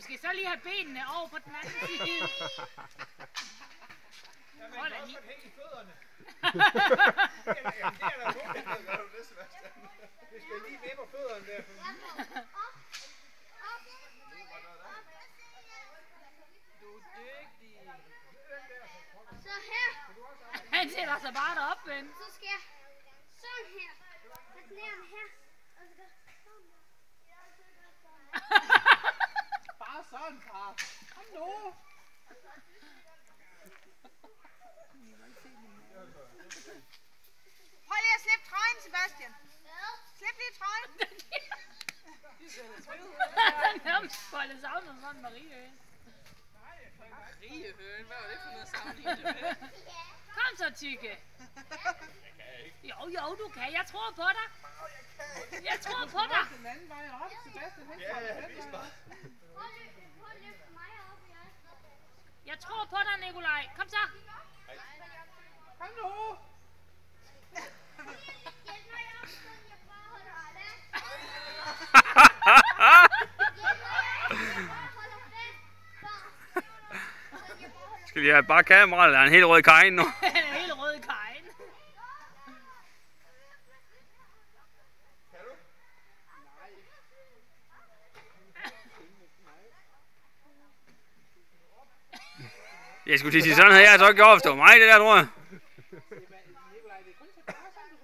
Du skal så lige have benene over på den anden side. Hold da lige. I fødderne. Det er der nogen, der gør det næste værste. Det skal lige vipper fødderne der. Du er dygtig. Så her. Han sætter sig bare derop, ven. Så skal jeg sådan her. Og knæerne her. Og så Bare sådan, far. Kom nu. Prøv lige at slippe trøjen, Sebastian. Slip lige trøjen. Han nærmest foldet savnet sådan Marie. Riehøn, hvad var det for noget sammenlignet med? Kom så, tykke. Jo, du kan. Jeg tror på dig. Jeg tror på dig. Den anden vej op, Sebastian. Ja, vis mig. prøv at løfte mig op, jeg. Jeg tror på dig, Nikolaj. Kom så. Kom nu. Hjælp mig op, så jeg bare holder fast. Skal de have bare kamera, eller er en helt rød kajen nu? Han er helt rød i kajen. Kan du? Jeg skulle til at sige, sådan havde jeg så gjort, hvis det var mig, det der, tror jeg. Nikolaj, det er kun til bare sådan, du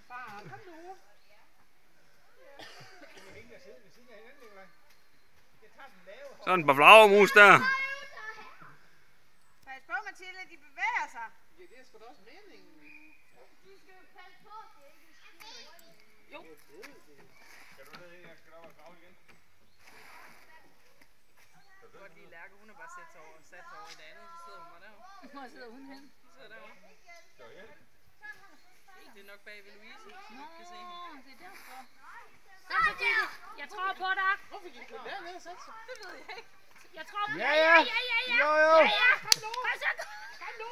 far, kom nu. Sådan et par flagermus der. Pas på, Mathilde, de bevæger sig. Ja, det er sgu da også meningen. Du skal jo passe på, det er ikke Jo. Kan du ned, jeg skal op og grave igen? Godt lige Lærke, hun er bare sat sig over i det andet, så sidder hun bare derovre. Hvor sidder hun henne? De sidder derovre. Det er nok bag ved Louise, så du ikke kan se hende. Det er derfor. Kom så, tykke. Jeg tror på dig. Hvorfor gik du derned og satte sig? Det ved jeg ikke. Jeg tror på dig. Ja, ja. Jo, jo. Ja. Kom så. Kom nu.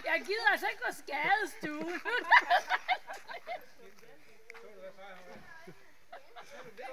Jeg gider altså ikke gå skadestue. Så er det dig.